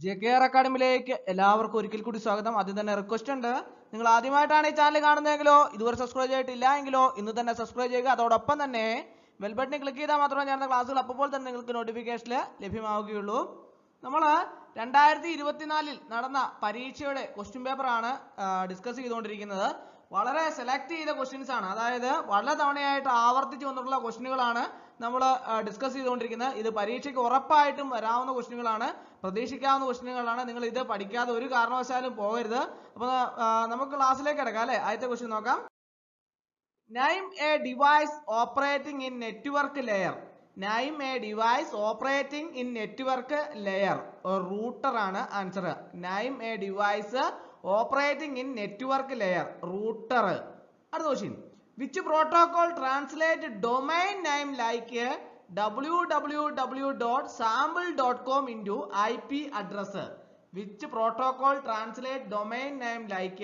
JKR അക്കാഡമിയിലേക്ക് എല്ലാവർക്കും ഒരിക്കൽ കൂടി സ്വാഗതം. ആദ്യം തന്നെ റിക്വസ്റ്റ് ഉണ്ട്, നിങ്ങൾ ആദ്യമായിട്ടാണ് ഈ ചാനൽ കാണുന്നതെങ്കിലോ ഇതുവരെ സബ്സ്ക്രൈബ് ചെയ്തിട്ടില്ല എങ്കിലോ ഇന്ന് തന്നെ സബ്സ്ക്രൈബ് ചെയ്യുക. അതോടൊപ്പം തന്നെ ബെൽ ബട്ടൺ ക്ലിക്ക് ചെയ്താൽ മാത്രമേ ഞാൻ ക്ലാസ്സുകൾ അപ്പോൾ തന്നെ നിങ്ങൾക്ക് നോട്ടിഫിക്കേഷൻ ലഭ്യമാവുകയുള്ളൂ. നമ്മൾ 2024 നടന്ന പരീക്ഷയുടെ ക്വസ്റ്റ്യൻ പേപ്പറാണ് ഡിസ്കസ് ചെയ്തുകൊണ്ടിരിക്കുന്നത്. വളരെ സെലക്ട് ചെയ്ത ക്വസ്റ്റ്യൻസ് ആണ്, അതായത് വളരെ തവണയായിട്ട് ആവർത്തിച്ച് വന്നിട്ടുള്ള ക്വസ്റ്റ്യനുകളാണ് നമ്മൾ ഡിസ്കസ് ചെയ്തുകൊണ്ടിരിക്കുന്നത്. ഇത് പരീക്ഷയ്ക്ക് ഉറപ്പായിട്ടും വരാവുന്ന ക്വസ്റ്റ്യനുകളാണ്, പ്രതീക്ഷിക്കാവുന്ന ക്വസ്റ്റ്യനുകളാണ്. നിങ്ങൾ ഇത് പഠിക്കാതെ ഒരു കാരണവശാലും പോകരുത്. അപ്പോൾ നമുക്ക് ക്ലാസ്സിലേക്ക് കിടക്കാം അല്ലേ. ആദ്യത്തെ ക്വസ്റ്റ്യൻ നോക്കാം. Name a device operating in network layer. Name a device operating in network layer. Router ആണ് answer. Name a device operating in network layer. Router. അടുത്ത question. Which protocol translate domain name like www.sample.com into IP address? Which protocol translate domain name like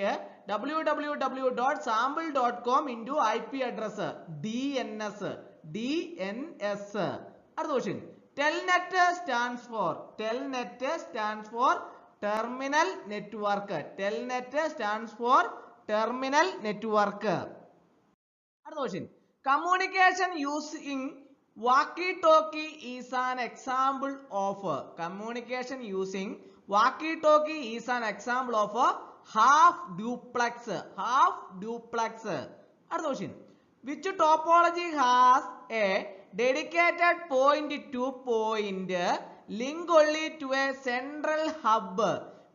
www.sample.com into IP address? DNS. DNS. അടുത്ത question. Telnet stands for. Telnet stands for terminal network. Telnet stands for terminal network. അടുത്ത question. Communication using walkie-talkie is an example of. Communication using walkie-talkie is an example of half duplex. Half duplex. അടുത്ത question. Which topology has a dedicated point-to-point link only to a central hub?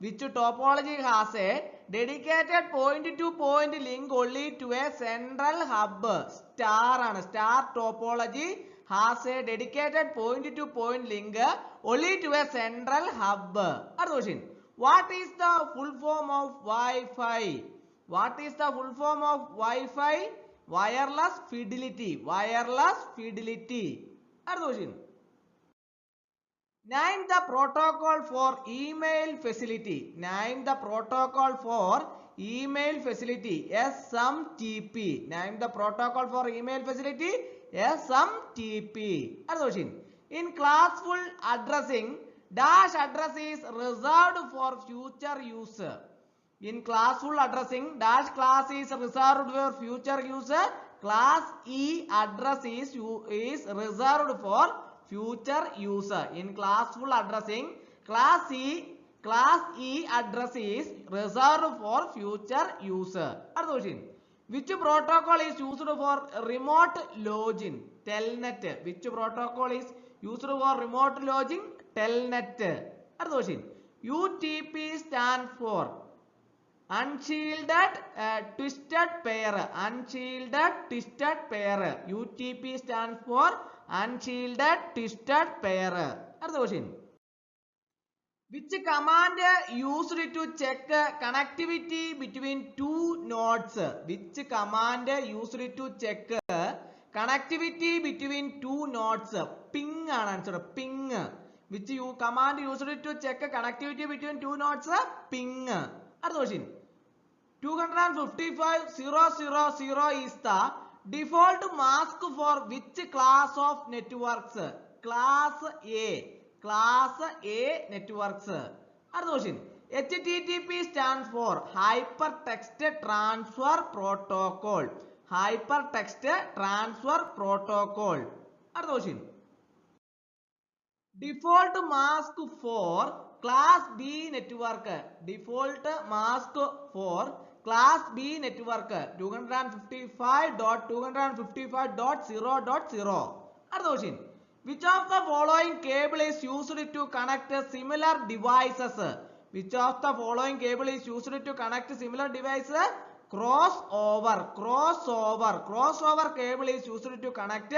Which topology has a dedicated point-to-point link only to a central hub? Star ആണ്. Star topology has a dedicated point-to-point link only to a central hub. അടുത്ത question. What is the full form of Wi-Fi? What is the full form of Wi-Fi? Wireless fidelity. Wireless fidelity. അടുത്ത question. Name the protocol for email facility. Name the protocol for email facility. SMTP. Name the protocol for email facility. SMTP. അടുത്ത question. In classful addressing, dash address is reserved for future use. In classful addressing, dash class is reserved for future use. Class E address is reserved for future use. In classful addressing, class E address is reserved for future use. അടുത്ത question. Which protocol is used for remote login? Telnet. Which protocol is used for remote login? Telnet. അടുത്ത question. UTP stands for unshielded twisted pair. Unshielded twisted pair. UTP stands for unshielded twisted pair. അടുത്ത question. Which command used to check connectivity between two nodes? Which command used to check connectivity between two nodes? Ping ആണ് answer. Ping. Which command used to check connectivity between two nodes? Ping. അടുത്ത question. 255.0.0.0 is the default mask for which class of networks? Class A. Class A networks. അടുത്ത question. HTTP stands for Hypertext Transfer Protocol. Hypertext Transfer Protocol. അടുത്ത question. Default mask for Class B network. Default mask for Class B network. 255.255.0.0. അടുത്ത question. Which of the following cable is used to connect similar devices? Which of the following cable is used to connect similar devices? Crossover. Crossover. Crossover cable is used to connect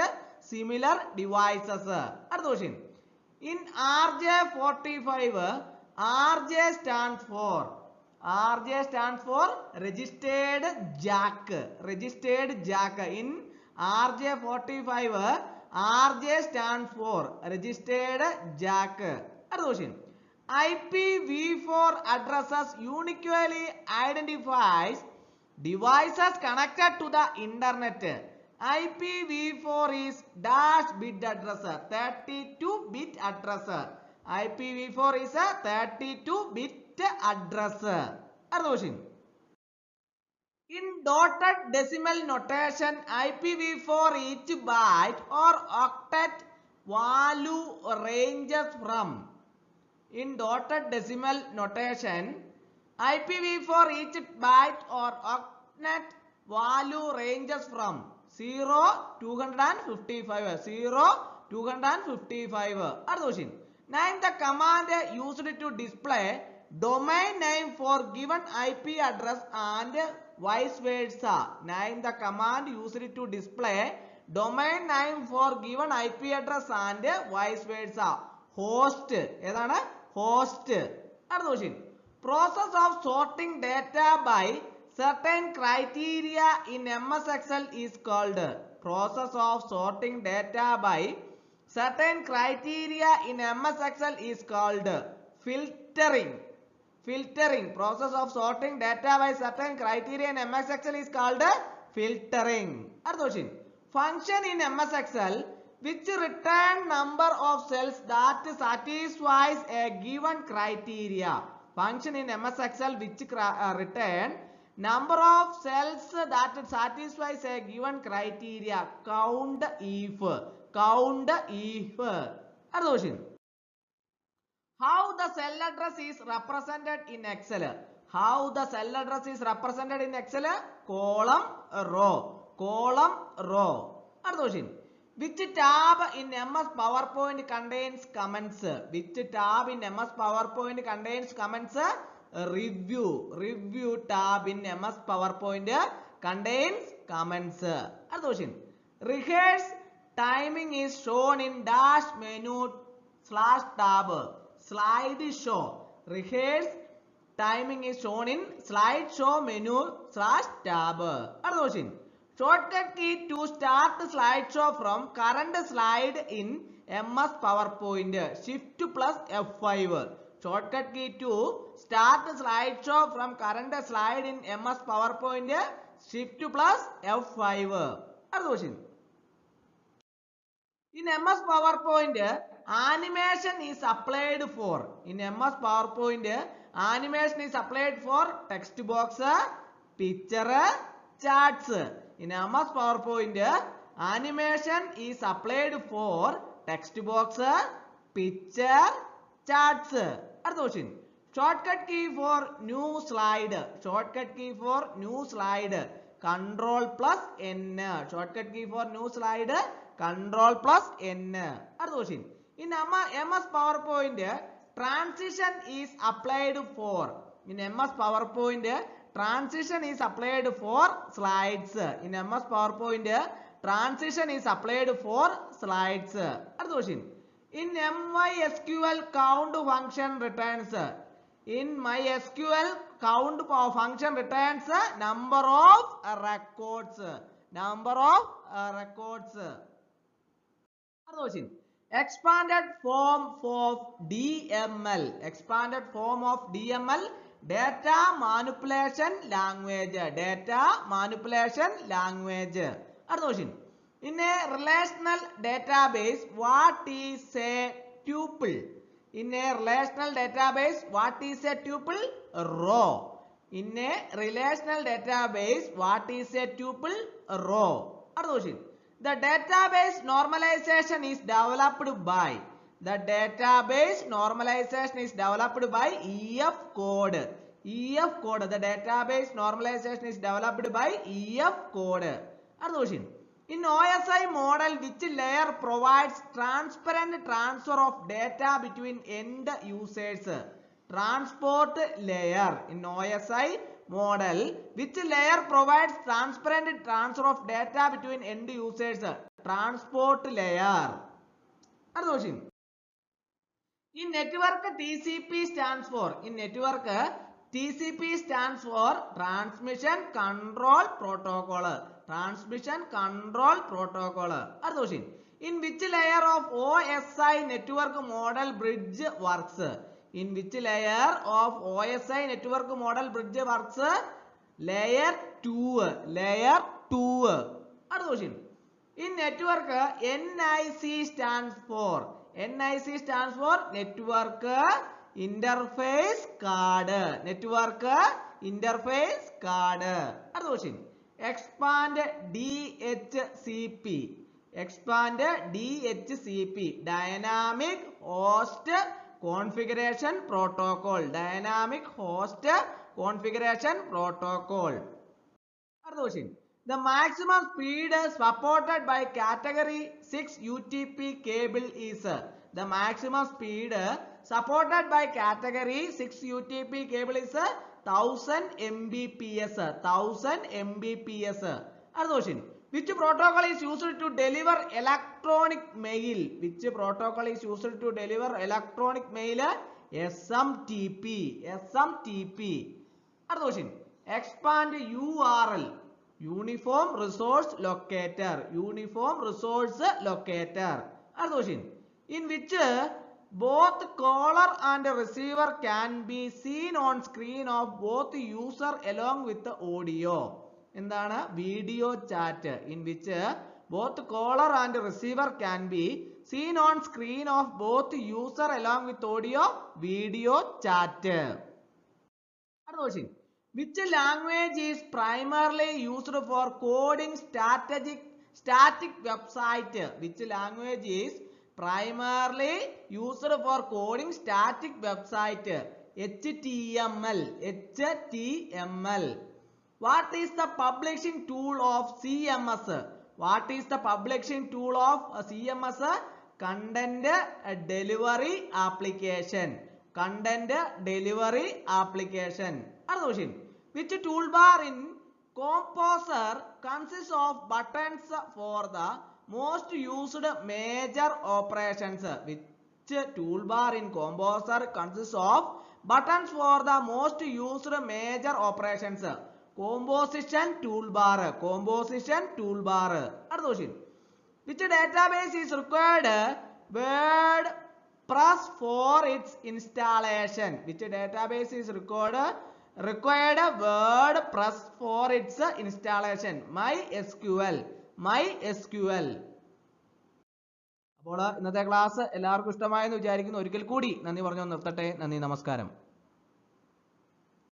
similar devices. അടുത്ത question. In RJ45, RJ stands for registered jack. Registered jack. In RJ45, RJ stands for registered jack. അടുത്ത question. IPv4 addresses uniquely identifies devices connected to the internet. IPv4 is dash bit address, 32-bit address. IPv4 is a 32-bit address. അടുത്ത question. In dotted decimal notation, IPv4 each byte or octet value ranges from. In dotted decimal notation, IPv4 each byte or octet value ranges from 0 255. 0 255. Other question. Name the command used to display domain name for given IP address and vice versa. Name the command used to display domain name for given IP address and vice versa. Host. ഏതാണ്? Host. അടുത്ത question. Process of sorting data by certain criteria in MS Excel is called. Process of sorting data by certain criteria in MS Excel is called filtering. Filtering. Process of sorting data by certain criteria in MS Excel is called filtering. Other question. Function in MS Excel which return number of cells that satisfies a given criteria. Function in MS Excel which return number of cells that satisfies a given criteria. Count if. Count if. Other question. How the cell address is represented in Excel? How the cell address is represented in Excel? Column, row. Column, row. Other question. Which tab in MS PowerPoint contains comments? Which tab in MS PowerPoint contains comments? Review. Review tab in MS PowerPoint contains comments. Other question. Rehearse timing is shown in dash menu / tab. Slide show. Rehearse timing is shown in slideshow menu / tab. Other question. Shortcut key to start slideshow from current slide in MS PowerPoint. Shift plus F5. Shortcut key to start slideshow from current slide in MS PowerPoint. Shift plus F5. Other question. In MS PowerPoint, animation is applied for. In MS PowerPoint, animation is applied for text box, picture, charts. In MS PowerPoint, animation is applied for text box, picture, charts. Other question. Shortcut key for new slide. Shortcut key for new slide. Control plus N. Shortcut key for new slide. Control plus N. Other question. In MS PowerPoint, transition is applied for. In MS PowerPoint, transition is applied for slides. In MS PowerPoint, transition is applied for slides. Other question. In MySQL count function returns. In MySQL count function returns number of records. Number of records. Other question. Expanded form of DML. Expanded form of DML. Data manipulation language. Data manipulation language. Other question. In a relational database, what is a tuple? In a relational database, what is a tuple? Row. In a relational database, what is a tuple? Row. Other question. The database normalization is developed by. The database normalization is developed by EF code. EF code. The database normalization is developed by EF code. Other question. In OSI model, which layer provides transparent transfer of data between end users? Transport layer. In OSI model, which layer provides transparent transfer of data between end users? Transport layer. Other question. In network, TCP stands for. In network, TCP stands for Transmission Control Protocol. Transmission Control Protocol. Other question. In which layer of OSI network model bridge works? In which layer of OSI network model bridge works? Layer 2. Layer 2. Other question. In network, NIC stands for. NIC stands for Network Interface Card. Network Interface Card. അടുത്ത question. Expand DHCP. Expand DHCP. Dynamic Host Configuration Protocol. Dynamic Host Configuration Protocol. അടുത്ത question. The maximum speed supported by category 6 UTP cable is the maximum speed supported by category 6 UTP cable is 1000 Mbps. 1000 Mbps. Other question. Which protocol is used to deliver electronic mail? Which protocol is used to deliver electronic mail? SMTP. SMTP. Other question. Expand URL. Uniform Resource Locator. Uniform Resource Locator. Other question. In which both caller and receiver can be seen on screen of both user along with the audio. എന്താണ്? Video chat. In which both caller and receiver can be seen on screen of both user along with audio. Video chat. Other question. Which language is primarily used for coding static website? Which language is primarily used for coding static website? HTML. HTML. What is the publishing tool of CMS? What is the publishing tool of CMS? Content delivery application. Content delivery application. Other question. Which toolbar in Composer consists of buttons for the most used major operations? Which toolbar in Composer consists of buttons for the most used major operations? Composition toolbar. Composition toolbar. Other question. Which database is required WordPress for its installation? Which database is required WordPress for its installation? MySQL. MySQL. അപ്പോൾ ഇന്നത്തെ class എല്ലാവർക്കും ഇഷ്ടമായെന്ന് വിചാരിക്കുന്നു. ഒരിക്കൽ കൂടി നന്ദി പറഞ്ഞു നിർത്തട്ടെ. നന്ദി, നമസ്കാരം.